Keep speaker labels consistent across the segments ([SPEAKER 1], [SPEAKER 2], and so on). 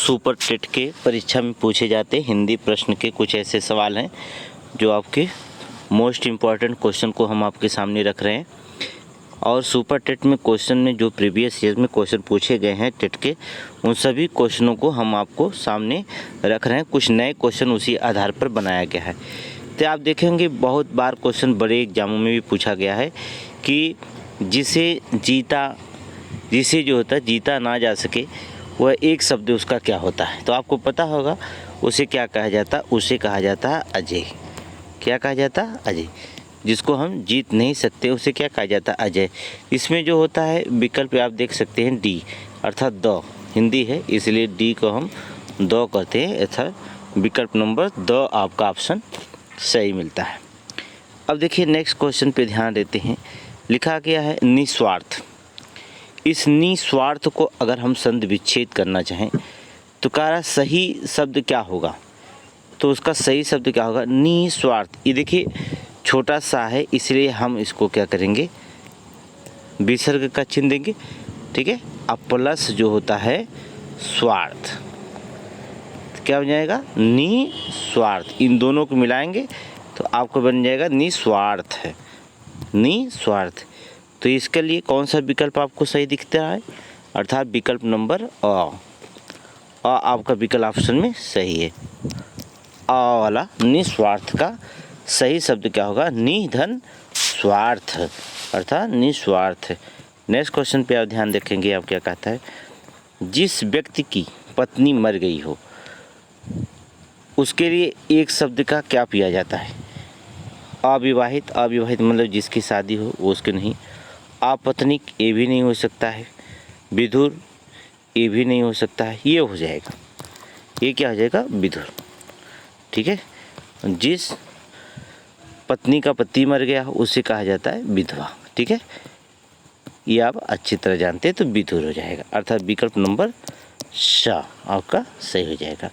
[SPEAKER 1] Super TET के परीक्षा में पूछे जाते हिंदी प्रश्न के कुछ ऐसे सवाल हैं जो आपके मोस्ट इम्पॉर्टेंट क्वेश्चन को हम आपके सामने रख रहे हैं। और सुपर टेट में क्वेश्चन में जो प्रीवियस ईयर में क्वेश्चन पूछे गए हैं टेट के, उन सभी क्वेश्चनों को हम आपको सामने रख रहे हैं। कुछ नए क्वेश्चन उसी आधार पर बनाया गया है। तो आप देखेंगे बहुत बार क्वेश्चन बड़े एग्जामों में भी पूछा गया है कि जिसे जो होता है जीता ना जा सके वह एक शब्द उसका क्या होता है। तो आपको पता होगा उसे क्या कहा जाता है। उसे कहा जाता है अजय। क्या कहा जाता है? अजय। जिसको हम जीत नहीं सकते उसे क्या कहा जाता है? अजय। इसमें जो होता है विकल्प आप देख सकते हैं डी, अर्थात द। हिंदी है इसलिए डी को हम द कहते हैं, अर्थात विकल्प नंबर द आपका ऑप्शन सही मिलता है। अब देखिए नेक्स्ट क्वेश्चन पे ध्यान देते हैं। लिखा गया है निस्वार्थ। इस निस्वार्थ को अगर हम संधि विच्छेद करना चाहें तो क्या सही शब्द क्या होगा? तो उसका सही शब्द क्या होगा? निस्वार्थ। ये देखिए छोटा सा है इसलिए हम इसको क्या करेंगे, विसर्ग का चिन्ह देंगे, ठीक है। अब प्लस जो होता है स्वार्थ, तो क्या बन जाएगा? निस्वार्थ। इन दोनों को मिलाएंगे तो आपको बन जाएगा निस्वार्थ है, निस्वार्थ। तो इसके लिए कौन सा विकल्प आपको सही दिखता है? अर्थात विकल्प नंबर अ आपका विकल्प ऑप्शन में सही है। अ वाला निस्वार्थ का सही शब्द क्या होगा? निधन स्वार्थ, अर्थात निस्वार्थ। नेक्स्ट क्वेश्चन पे आप ध्यान रखेंगे। आप क्या कहता है? जिस व्यक्ति की पत्नी मर गई हो उसके लिए एक शब्द का क्या पिया जाता है? अविवाहित। अविवाहित मतलब जिसकी शादी हो वो उसके नहीं। अपत्नीक ये भी नहीं हो सकता है। विधुर ये भी नहीं हो सकता है। ये हो जाएगा, ये क्या हो जाएगा? विधुर, ठीक है। जिस पत्नी का पति मर गया उसे कहा जाता है विधवा, ठीक है। ये आप अच्छी तरह जानते हैं तो विधुर हो जाएगा, अर्थात विकल्प नंबर श आपका सही हो जाएगा।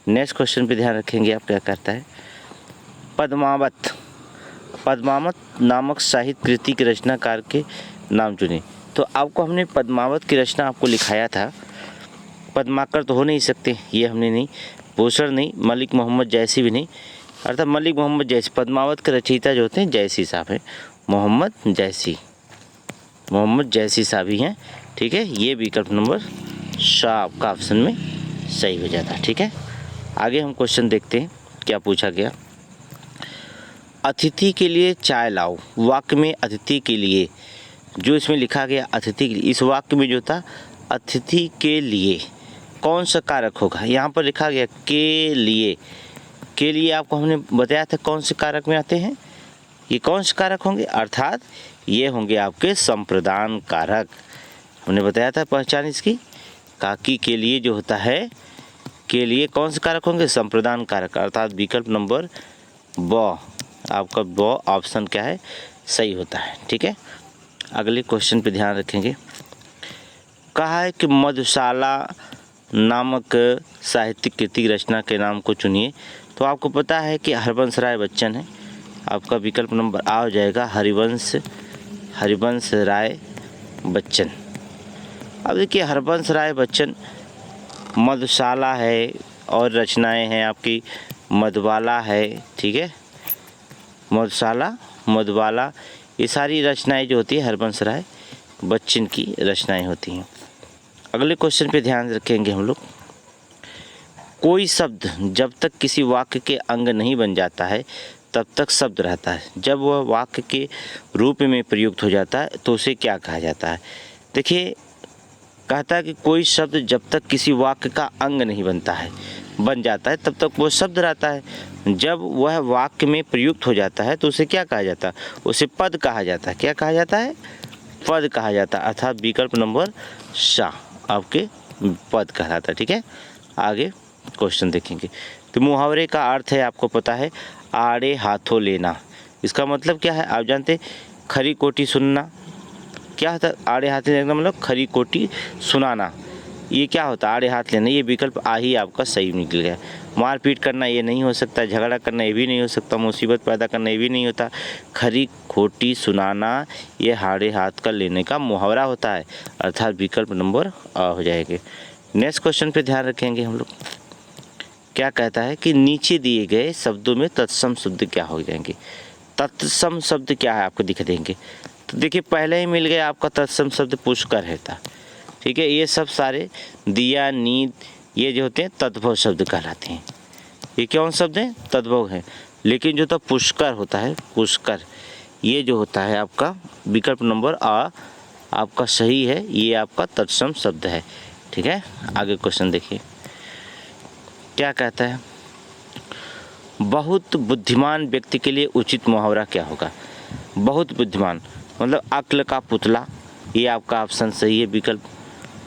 [SPEAKER 1] नेक्स्ट क्वेश्चन पे ध्यान रखेंगे। आप क्या कहता है? पद्मावत। पद्मावत नामक साहित्य कृति के रचनाकार के नाम चुने। तो आपको हमने पद्मावत की रचना आपको लिखाया था। पद्माकर तो हो नहीं सकते, ये हमने नहीं। भूषण नहीं, मलिक मोहम्मद जैसी भी नहीं, अर्थात मलिक मोहम्मद जैसी। पद्मावत के रचयिता जो होते हैं जैसी साहब हैं, मोहम्मद जैसी साहब ही हैं, ठीक है। ये विकल्प नंबर शाह आपका ऑप्शन में सही हो जाता है, ठीक है। आगे हम क्वेश्चन देखते हैं क्या पूछा गया। अतिथि के लिए चाय लाओ। वाक्य में अतिथि के लिए जो इसमें लिखा गया अतिथि के लिए, इस वाक्य में जो था अतिथि के लिए कौन सा कारक होगा? यहाँ पर लिखा गया के लिए। के लिए आपको हमने बताया था कौन से कारक में आते हैं। ये कौन से कारक होंगे? अर्थात ये होंगे आपके संप्रदान कारक। हमने बताया था पहचान इसकी। काकी के लिए जो होता है, के लिए कौन से कारक होंगे? संप्रदान कारक, अर्थात विकल्प नंबर ब आपका ब ऑप्शन क्या है? सही होता है, ठीक है। अगले क्वेश्चन पे ध्यान रखेंगे। कहा है कि मधुशाला नामक साहित्यिक कृति रचना के नाम को चुनिए। तो आपको पता है कि हरिवंश राय बच्चन है। आपका विकल्प नंबर आ हो जाएगा हरिवंश राय बच्चन। अब देखिए हरिवंश राय बच्चन, मधुशाला है और रचनाएं हैं आपकी मधुबाला है, ठीक है। मधुशाला, मधुबाला, ये सारी रचनाएं जो होती है हरिवंश राय बच्चन की रचनाएं होती हैं। अगले क्वेश्चन पे ध्यान रखेंगे हम लोग। कोई शब्द जब तक किसी वाक्य के अंग नहीं बन जाता है तब तक शब्द रहता है। जब वह वाक्य के रूप में प्रयुक्त हो जाता है तो उसे क्या कहा जाता है? देखिए कहता है कि कोई शब्द जब तक किसी वाक्य का अंग नहीं बन जाता है तब तक वो शब्द रहता है। जब वह वाक्य में प्रयुक्त हो जाता है तो उसे क्या कहा जाता है? उसे पद कहा जाता है। क्या कहा जाता है? पद कहा जाता है, अर्थात विकल्प नंबर श आपके पद कहलाता है, ठीक है। आगे क्वेश्चन देखेंगे। तो मुहावरे का अर्थ है आपको पता है आड़े हाथों लेना। इसका मतलब क्या है? आप जानते हैं खरी कोटी सुनना। क्या होता है आड़े हाथ लेना? मतलब खरी कोटी सुनाना। ये क्या होता है? आड़े हाथ लेना। ये विकल्प आ ही आपका सही निकल गया। मारपीट करना ये नहीं हो सकता, झगड़ा करना ये भी नहीं हो सकता, मुसीबत पैदा करना ये भी नहीं होता। खरी खोटी सुनाना ये आड़े हाथ का लेने का मुहावरा होता है, अर्थात विकल्प नंबर आ हो जाएगा। नेक्स्ट क्वेश्चन पे ध्यान रखेंगे हम लोग। क्या कहता है कि नीचे दिए गए शब्दों में तत्सम शब्द क्या हो जाएंगे। तत्सम शब्द क्या है आपको दिख देंगे। तो देखिए पहले ही मिल गया आपका तत्सम शब्द पुष्कर है था, ठीक है। ये सब सारे दिया, नींद, ये जो होते हैं तद्भव शब्द कहलाते हैं। ये कौन शब्द हैं? तद्भव है। लेकिन जो तो पुष्कर होता है, पुष्कर, ये जो होता है आपका विकल्प नंबर आ आपका सही है, ये आपका तत्सम शब्द है, ठीक है। आगे क्वेश्चन देखिए क्या कहता है। बहुत बुद्धिमान व्यक्ति के लिए उचित मुहावरा क्या होगा। बहुत बुद्धिमान मतलब अक्ल का पुतला, ये आपका ऑप्शन सही है विकल्प,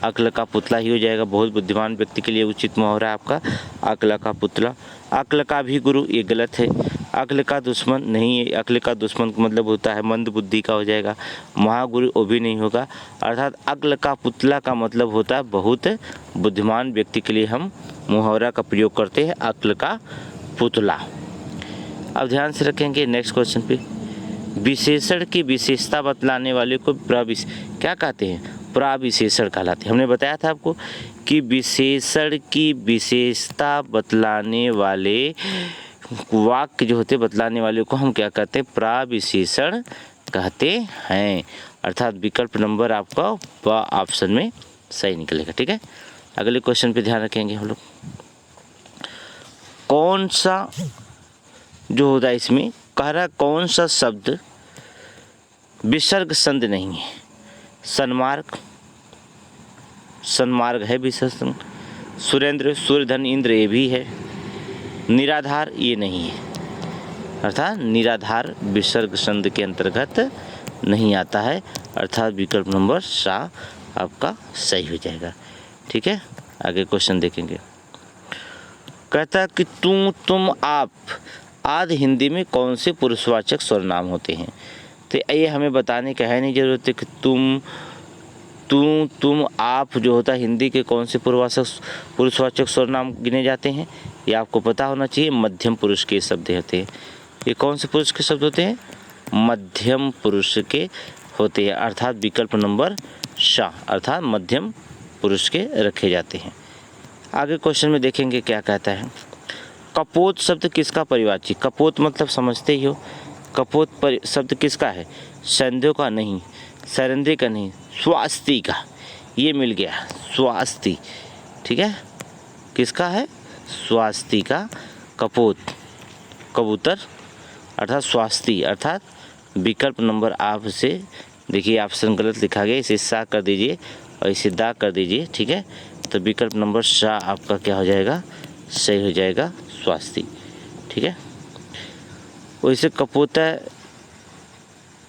[SPEAKER 1] अक्ल का पुतला ही हो जाएगा। बहुत बुद्धिमान व्यक्ति के लिए उचित मुहावरा आपका अक्ल का पुतला। अक्ल का भी गुरु, ये गलत है। अक्ल का दुश्मन नहीं है, अक्ल का दुश्मन का मतलब होता है मंद बुद्धि का हो जाएगा। महागुरु वो भी नहीं होगा। अर्थात अक्ल का पुतला का मतलब होता है बहुत बुद्धिमान व्यक्ति के लिए हम मुहावरा का प्रयोग करते हैं, अक्ल का पुतला। अब ध्यान से रखेंगे नेक्स्ट क्वेश्चन पे। विशेषण की विशेषता बतलाने वाले को क्या कहते हैं? प्रविशेषण कहलाते हैं। हमने बताया था आपको कि विशेषण की विशेषता बतलाने वाले वाक्य जो होते बतलाने वाले को हम क्या कहते हैं? प्रविशेषण कहते हैं। अर्थात विकल्प नंबर आपका ऑप्शन में सही निकलेगा, ठीक है। अगले क्वेश्चन पे ध्यान रखेंगे हम लोग। कौन सा जो होता है इसमें कह रहा कौन सा शब्द विसर्ग संध नहीं है। सन्मार्ग, सन्मार्ग है विसर्ग। सुरेंद्र, सूर्यधन, इंद्र ये भी है। निराधार ये नहीं है, अर्थात निराधार विसर्ग संध के अंतर्गत नहीं आता है। अर्थात विकल्प नंबर सा आपका सही हो जाएगा, ठीक है। आगे क्वेश्चन देखेंगे। कहता कि तू, तुम, आप आदि हिंदी में कौन से पुरुषवाचक सर्वनाम होते हैं। तो ये हमें बताने का है नहीं जरूरत है कि तुम, तुम, आप जो होता है हिंदी के कौन से पुरुषवाचक सर्वनाम गिने जाते हैं, ये आपको पता होना चाहिए। मध्यम पुरुष के शब्द होते हैं। ये कौन से पुरुष के शब्द होते हैं? मध्यम पुरुष के होते हैं। अर्थात विकल्प नंबर सा, अर्थात मध्यम पुरुष के रखे जाते हैं। आगे क्वेश्चन में देखेंगे क्या कहता है। कपोत शब्द किसका परिवाची? कपोत मतलब समझते ही हो। कपोत शब्द किसका है? संध्यो का नहीं, सरंदे का नहीं, स्वास्ति का। ये मिल गया स्वास्ति, ठीक है। किसका है? स्वास्ति का कपोत, कबूतर, अर्थात स्वास्ति। अर्थात विकल्प नंबर आप से देखिए ऑप्शन गलत लिखा गया, इसे सा कर दीजिए और इसे दा कर दीजिए, ठीक है। तो विकल्प नंबर सा आपका क्या हो जाएगा? सही हो जाएगा, स्वास्ति, ठीक है। वैसे कपोता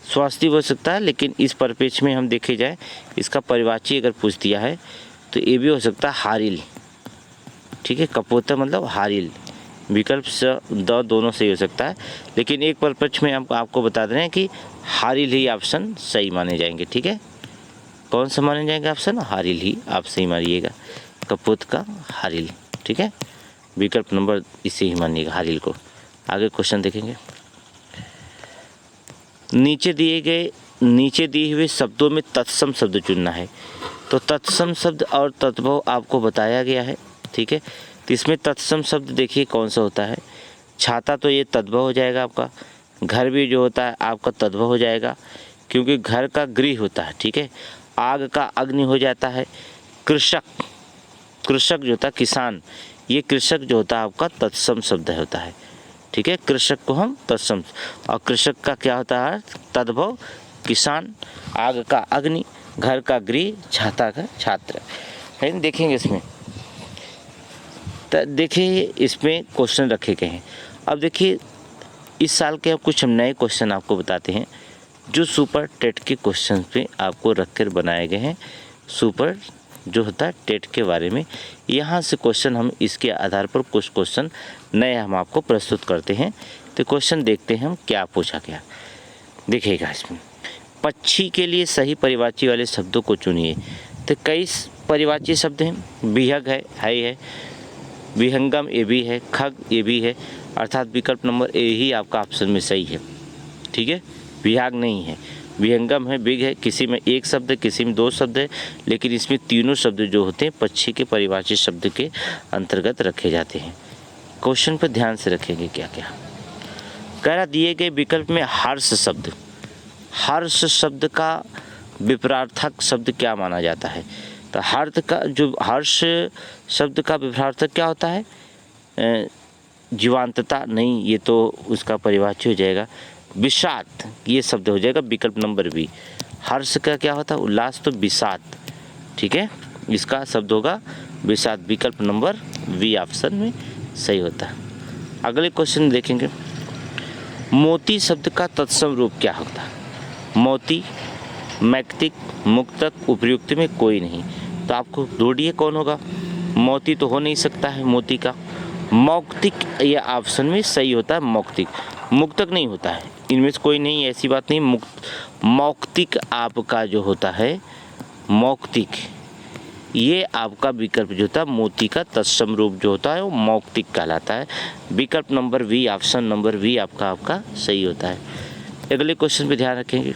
[SPEAKER 1] स्वास्ति हो सकता है, लेकिन इस परिप्रेक्ष्य में हम देखे जाए इसका परिवाची अगर पूछ दिया है तो ये भी हो सकता है हारिल, ठीक है। कपोता मतलब हारिल, विकल्प स द दोनों सही हो सकता है, लेकिन एक परिप्रेक्ष्य में हम आपको बता दे रहे हैं कि हारिल ही ऑप्शन सही माने जाएंगे, ठीक है। कौन सा माने जाएंगे ऑप्शन? हारिल ही आप सही मानिएगा, कपोत का हारिल, ठीक है। विकल्प नंबर इसे ही मानिएगा, हारिल को। आगे क्वेश्चन देखेंगे। नीचे दिए हुए शब्दों में तत्सम शब्द चुनना है। तो तत्सम शब्द और तद्भव आपको बताया गया है, ठीक है। तो इसमें तत्सम शब्द देखिए कौन सा होता है। छाता तो ये तद्भव हो जाएगा आपका। घर भी जो होता है आपका तद्भव हो जाएगा, क्योंकि घर का गृह होता है, ठीक है। आग का अग्नि हो जाता है। कृषक, कृषक जो होता है किसान, ये कृषक जो होता है आपका तत्सम शब्द होता है, ठीक है। कृषक को हम तत्सम, और कृषक का क्या होता है? तद्भव, किसान, आग का अग्नि, घर का गृह, छाता का छात्र, है। देखेंगे इसमें तो देखिए इसमें क्वेश्चन रखे गए हैं। अब देखिए इस साल के कुछ हम नए क्वेश्चन आपको बताते हैं जो सुपर टेट के क्वेश्चन पे आपको रखकर बनाए गए हैं। सुपर जो होता है टेट के बारे में, यहाँ से क्वेश्चन हम इसके आधार पर कुछ क्वेश्चन नए हम आपको प्रस्तुत करते हैं। तो क्वेश्चन देखते हैं हम क्या पूछा गया। देखिएगा इसमें, पक्षी के लिए सही परिवाची वाले शब्दों को चुनिए। तो कई परिवाची शब्द हैं। विहग है, विहंगम ये भी है, खग ये भी है। अर्थात विकल्प नंबर ए ही आपका ऑप्शन में सही है, ठीक है। विहाग नहीं है। विहंगम है, बिग है, किसी में एक शब्द है, किसी में दो शब्द है, लेकिन इसमें तीनों शब्द जो होते हैं पक्षी के परिभाषित शब्द के अंतर्गत रखे जाते हैं। क्वेश्चन पर ध्यान से रखेंगे क्या क्या कह रहा। दिए गए विकल्प में हर्ष शब्द, हर्ष शब्द का विपरार्थक शब्द क्या माना जाता है? तो हर्ष शब्द का विपरार्थक क्या होता है? जीवांतता नहीं, ये तो उसका परिभाषित हो जाएगा। विषाद, ये शब्द हो जाएगा विकल्प नंबर बी। हर्ष का क्या होता है? उल्लास, तो विषाद, ठीक है, इसका शब्द होगा विषाद। विकल्प नंबर बी ऑप्शन में सही होता है। अगले क्वेश्चन देखेंगे, मोती शब्द का तत्सम रूप क्या होता है? मोती, मैक्तिक, मुक्तक, उपयुक्त में कोई नहीं। तो आपको ढूंढिए कौन होगा। मोती तो हो नहीं सकता है मोती का। मौक्तिक, यह ऑप्शन में सही होता है मौक्तिक। मुक्तक नहीं होता है, इनमें से कोई नहीं, ऐसी बात नहीं। मौक्तिक आपका जो होता है, मौक्तिक, ये आपका विकल्प जो होता है मोती का तत्सम रूप जो होता है वो मौक्तिक कहलाता है। विकल्प number B, option number B आपका सही होता है। अगले क्वेश्चन पे ध्यान रखेंगे,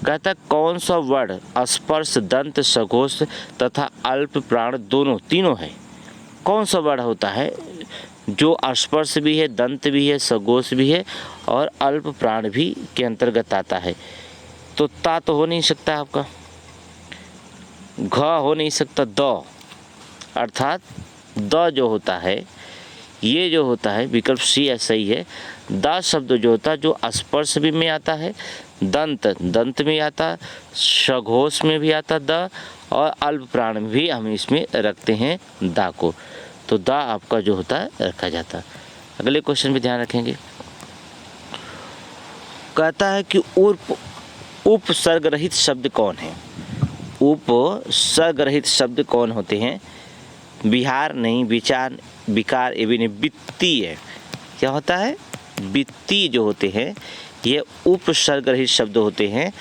[SPEAKER 1] कहता है कौन सा वर्ण स्पर्श, दंत, सघोष तथा अल्प प्राण दोनों, तीनों है? कौन सा वर्ण होता है जो स्पर्श भी है, दंत भी है, सघोष भी है और अल्प प्राण भी के अंतर्गत आता है? तो ता तो हो नहीं सकता आपका, घ हो नहीं सकता, द, अर्थात द जो होता है, ये जो होता है विकल्प सी सही है। द शब्द जो होता है जो स्पर्श भी में आता है, दंत में आता, सघोष में भी आता द, और अल्प प्राण में भी हम इसमें रखते हैं दा को। तो दा आपका जो होता है रखा जाता है। अगले क्वेश्चन पे ध्यान रखेंगे, कहता है कि उपसर्ग रहित शब्द कौन है? उपसर्ग रहित शब्द कौन होते हैं? विहार नहीं, विचार, विकार, एवं नहीं, वित्तीय। क्या होता है? वित्तीय जो होते हैं ये उपसर्ग रहित शब्द होते हैं।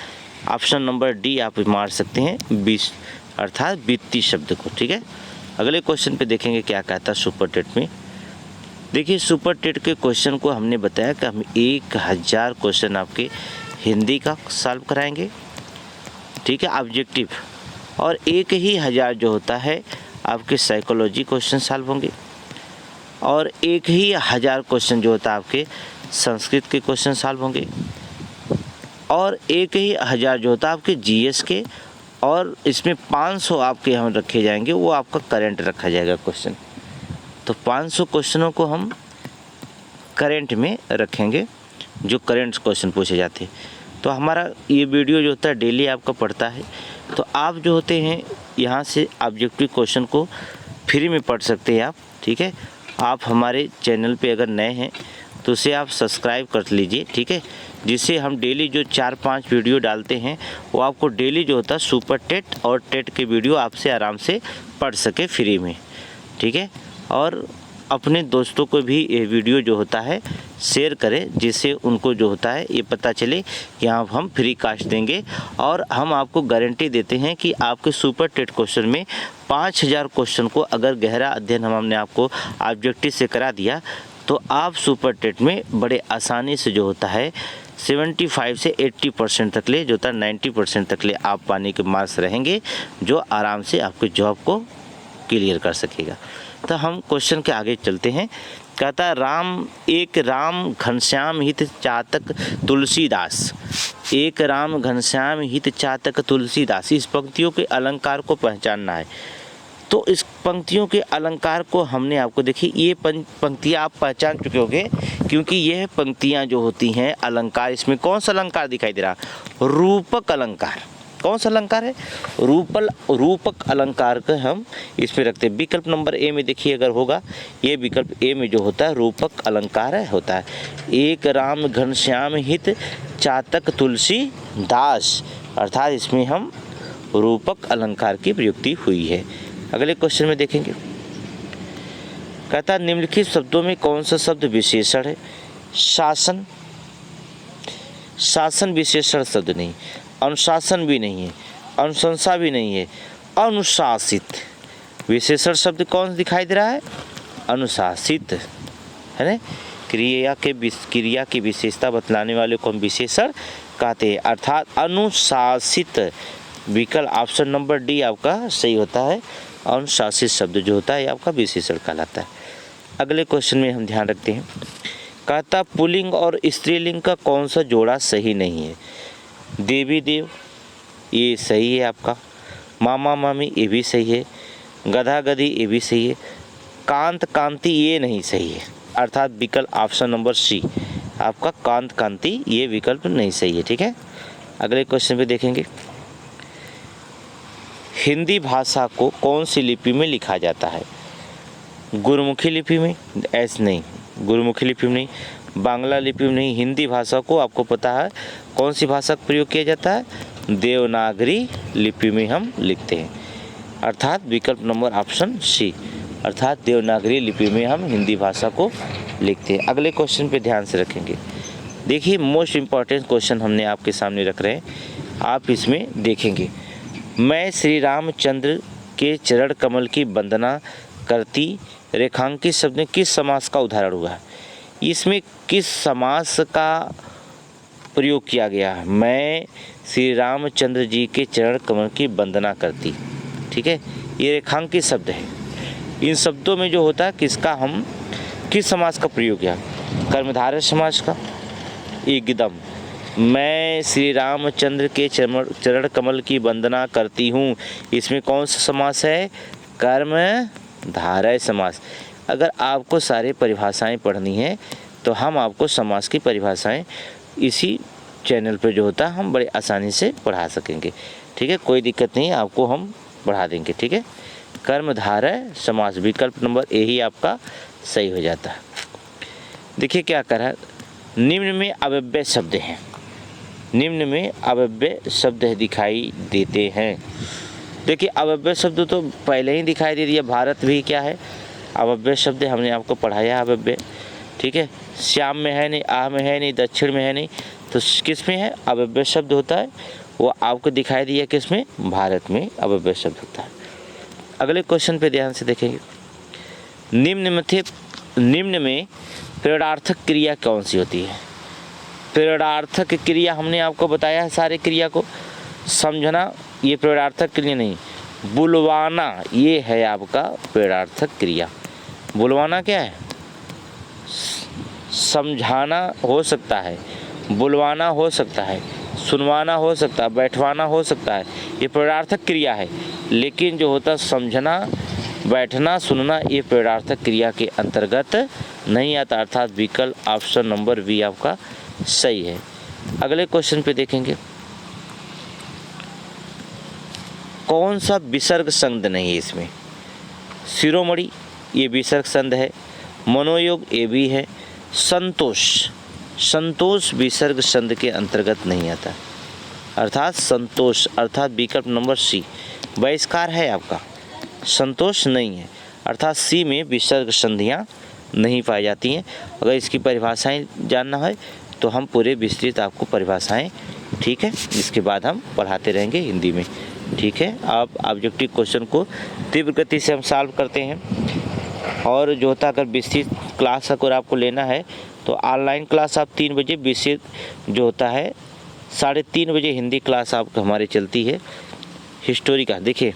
[SPEAKER 1] ऑप्शन नंबर डी आप मार सकते हैं, 20, अर्थात वित्तीय शब्द को, ठीक है। अगले क्वेश्चन पे देखेंगे क्या कहता है सुपर टेट में। देखिए सुपर टेट के क्वेश्चन को हमने बताया कि हम 1000 क्वेश्चन आपके हिंदी का सॉल्व कराएंगे, ठीक है, ऑब्जेक्टिव, और 1000 जो होता है आपके साइकोलॉजी क्वेश्चन सॉल्व होंगे, और 1000 क्वेश्चन जो होता है आपके संस्कृत के क्वेश्चन सॉल्व होंगे, और 1000 जो होता है आपके जीएस के, और इसमें 500 आपके हम रखे जाएंगे, वो आपका करंट रखा जाएगा क्वेश्चन। तो 500 क्वेश्चनों को हम करंट में रखेंगे, जो करंट क्वेश्चन पूछे जाते हैं। तो हमारा ये वीडियो जो होता है डेली आपका पढ़ता है, तो आप जो होते हैं यहाँ से ऑब्जेक्टिव क्वेश्चन को फ्री में पढ़ सकते हैं आप, ठीक है। आप हमारे चैनल पे अगर नए हैं तो उसे आप सब्सक्राइब कर लीजिए, ठीक है, जिससे हम डेली जो 4-5 वीडियो डालते हैं वो आपको डेली जो होता है सुपर टेट और टेट के वीडियो आपसे आराम से पढ़ सके फ्री में, ठीक है। और अपने दोस्तों को भी ये वीडियो जो होता है शेयर करें, जिससे उनको जो होता है ये पता चले कि हाँ हम फ्री कास्ट देंगे, और हम आपको गारंटी देते हैं कि आपके सुपर टेट क्वेश्चन में 5000 क्वेश्चन को अगर गहरा अध्ययन हमने आपको ऑब्जेक्टिव से करा दिया तो आप सुपर टेट में बड़े आसानी से जो होता है 75 से 80% तक ले, जो होता है 90% तक ले आप पाने के मार्क्स रहेंगे, जो आराम से आपके जॉब को क्लियर कर सकेगा। तो हम क्वेश्चन के आगे चलते हैं। कहता है राम घनश्याम हित चातक तुलसीदास, एक राम घनश्याम हित चातक तुलसीदास, इस पंक्तियों के अलंकार को पहचानना है। तो इस पंक्तियों के अलंकार को हमने आपको, देखिए ये पंक्तियाँ आप पहचान चुके होंगे, क्योंकि यह पंक्तियाँ जो होती हैं अलंकार, इसमें कौन सा अलंकार दिखाई दे रहा? रूपक अलंकार। कौन सा अलंकार है? रूपक अलंकार का हम इसमें रखते हैं। विकल्प नंबर ए में देखिए अगर होगा, ये विकल्प ए में जो होता है रूपक अलंकार होता है। एक राम घनश्याम हित चातक तुलसी दास, अर्थात इसमें हम रूपक अलंकार की प्रयुक्ति हुई है। अगले क्वेश्चन में देखेंगे, कहता निम्नलिखित शब्दों में कौन सा शब्द विशेषण है? शासन, शासन विशेषण शब्द नहीं, अनुशासन भी नहीं है, अनुशंसा भी नहीं है, अनुशासित। विशेषण शब्द कौन दिखाई दे रहा है? अनुशासित, है ना, क्रिया की विशेषता बतलाने वाले को हम विशेषण कहते हैं। अर्थात अनुशासित, विकल्प ऑप्शन नंबर डी आपका सही होता है। अनुशासित शब्द जो होता है आपका विशेषण कहलाता है। अगले क्वेश्चन में हम ध्यान रखते हैं, कहता पुल्लिंग और स्त्रीलिंग का कौन सा जोड़ा सही नहीं है। देवी देव ये सही है आपका, मामा मामी ये भी सही है, गधा गधी ये भी सही है, कांत कांति ये नहीं सही है। अर्थात विकल्प ऑप्शन नंबर सी आपका कांत कांति ये विकल्प नहीं सही है। ठीक है, अगले क्वेश्चन पे देखेंगे, हिंदी भाषा को कौन सी लिपि में लिखा जाता है। गुरुमुखी लिपि में, ऐसे नहीं, गुरुमुखी लिपि में नहीं, बांग्ला लिपि में नहीं, हिंदी भाषा को आपको पता है कौन सी भाषा का प्रयोग किया जाता है, देवनागरी लिपि में हम लिखते हैं। अर्थात विकल्प नंबर ऑप्शन सी, अर्थात देवनागरी लिपि में हम हिंदी भाषा को लिखते हैं। अगले क्वेश्चन पे ध्यान से रखेंगे। देखिए मोस्ट इम्पॉर्टेंट क्वेश्चन हमने आपके सामने रख रहे हैं, आप इसमें देखेंगे, मैं श्री रामचंद्र के चरण कमल की वंदना करती रेखांकित शब्द में किस समास का उदाहरण हुआ है। इसमें किस समास का प्रयोग किया गया है। मैं श्री रामचंद्र जी के चरण कमल की वंदना करती, ठीक है, ये रेखांकित शब्द है। इन शब्दों में जो होता है किसका हम किस समास का प्रयोग किया, कर्मधारय समास का। एकदम, मैं श्री रामचंद्र के चरण कमल की वंदना करती हूँ, इसमें कौन सा समास है, कर्मधारय समास। अगर आपको सारे परिभाषाएं पढ़नी है तो हम आपको समास की परिभाषाएं इसी चैनल पर जो होता है हम बड़े आसानी से पढ़ा सकेंगे। ठीक है, कोई दिक्कत नहीं, आपको हम बढ़ा देंगे। ठीक है, कर्मधारय समास विकल्प नंबर ए ही आपका सही हो जाता है। देखिए क्या कर रहा है, निम्न में अव्यय शब्द हैं, निम्न में अव्यय शब्द दिखाई देते हैं। देखिए अव्यय शब्द तो पहले ही दिखाई दे दिया, भारत भी क्या है अव्यय शब्द, हमने आपको पढ़ाया अव्यय। ठीक है, श्याम में है नहीं, आह में है नहीं, दक्षिण में है नहीं, तो किस में है अव्यय शब्द होता है, वो आपको दिखाई दिया किस में, भारत में अव्यय शब्द होता है। अगले क्वेश्चन पे ध्यान से देखेंगे, निम्न में प्रेरणार्थक क्रिया कौन सी होती है। प्रेरणार्थक क्रिया हमने आपको बताया है सारे क्रिया को, समझना ये प्रेरणार्थक क्रिया नहीं, बुलवाना ये है आपका प्रेरणार्थक क्रिया। बुलवाना क्या है, समझाना हो सकता है, बुलवाना हो सकता है, सुनवाना हो सकता है, बैठवाना हो सकता है, ये प्रेरणार्थक क्रिया है। लेकिन जो होता समझना, बैठना, सुनना ये प्रेरणार्थक क्रिया के अंतर्गत नहीं आता। अर्थात विकल्प ऑप्शन नंबर बी आपका सही है। अगले क्वेश्चन पे देखेंगे, कौन सा विसर्ग संध नहीं है इसमें। शिरोमणि ये विसर्ग संध है, मनोयोग ये भी है, संतोष विसर्ग संध के अंतर्गत नहीं आता। अर्थात संतोष, अर्थात विकल्प नंबर सी बहिष्कार है आपका, संतोष नहीं है। अर्थात सी में विसर्ग संधियाँ नहीं पाई जाती हैं। अगर इसकी परिभाषाएं जानना है तो हम पूरे विस्तृत आपको परिभाषाएं, ठीक है, इसके बाद हम पढ़ाते रहेंगे हिंदी में। ठीक है, आप ऑब्जेक्टिव क्वेश्चन को तीव्र गति से हम सॉल्व करते हैं। और जो होता अगर विस्तृत क्लास अगर आपको लेना है तो ऑनलाइन क्लास आप 3 बजे, विस्तृत जो होता है 3:30 बजे हिंदी क्लास आपको हमारी चलती है। हिस्टोरी का देखिए,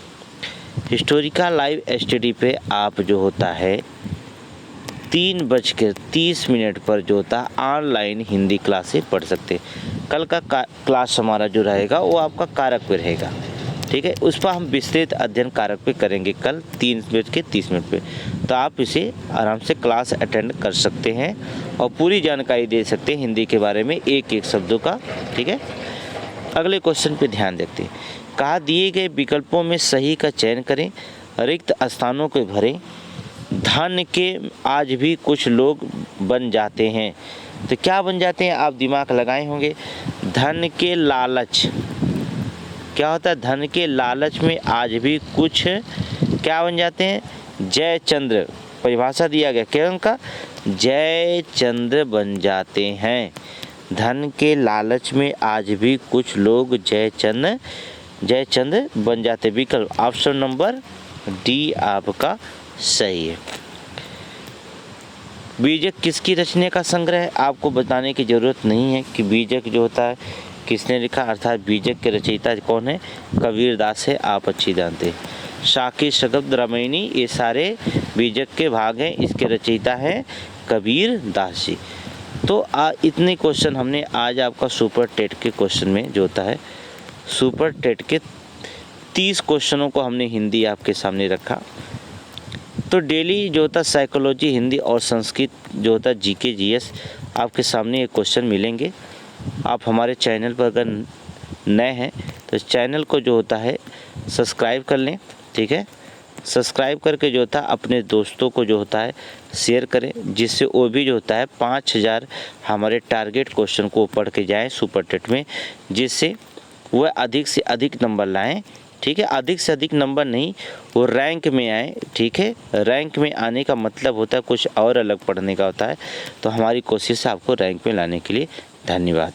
[SPEAKER 1] हिस्टोरी का लाइव स्टडी पे आप जो होता है 3:30 पर जो होता है ऑनलाइन हिंदी क्लासें पढ़ सकते हैं। कल का क्लास हमारा जो रहेगा वो आपका कारक पे रहेगा। ठीक है, उस पर हम विस्तृत अध्ययन कारक पे करेंगे कल 3:30 पे। तो आप इसे आराम से क्लास अटेंड कर सकते हैं और पूरी जानकारी दे सकते हैं हिंदी के बारे में एक एक शब्दों का। ठीक है, अगले क्वेश्चन पे ध्यान देते हैं। कहा दिए गए विकल्पों में सही का चयन करें, रिक्त स्थानों को भरें। धन के आज भी कुछ लोग बन जाते हैं, तो क्या बन जाते हैं, आप दिमाग लगाए होंगे। धन के लालच, क्या होता है, धन के लालच में आज भी कुछ क्या बन जाते हैं, जयचंद्र, परिभाषा दिया गया क्या उनका, जयचंद्र बन जाते हैं। धन के लालच में आज भी कुछ लोग जयचंद्र बन जाते। विकल्प ऑप्शन नंबर डी आपका सही है। बीजक किसकी रचने का संग्रह है? आपको बताने की ज़रूरत नहीं है कि बीजक जो होता है किसने लिखा, अर्थात बीजक के रचयिता कौन है? कबीर दास है, आप अच्छी जानते हैं। शाकी, शगब्द, रामायणी ये सारे बीजक के भाग हैं, इसके रचयिता हैं कबीर दास जी। तो इतने क्वेश्चन हमने आज आपका सुपर टेट के क्वेश्चन में जो होता है, सुपर टेट के 30 क्वेश्चनों को हमने हिंदी आपके सामने रखा। तो डेली जो होता साइकोलॉजी, हिंदी और संस्कृत जो होता जीके जीएस आपके सामने ये क्वेश्चन मिलेंगे। आप हमारे चैनल पर अगर नए हैं तो इस चैनल को जो होता है सब्सक्राइब कर लें, ठीक है। सब्सक्राइब करके जो होता है अपने दोस्तों को जो होता है शेयर करें, जिससे वो भी जो होता है 5000 हमारे टारगेट क्वेश्चन को पढ़ के जाएँ सुपर टेट में, जिससे वह अधिक से अधिक नंबर लाएं, ठीक है। अधिक से अधिक नंबर नहीं, वो रैंक में आए, ठीक है। रैंक में आने का मतलब होता है कुछ और अलग पढ़ने का होता है। तो हमारी कोशिश है आपको रैंक में लाने के लिए। धन्यवाद।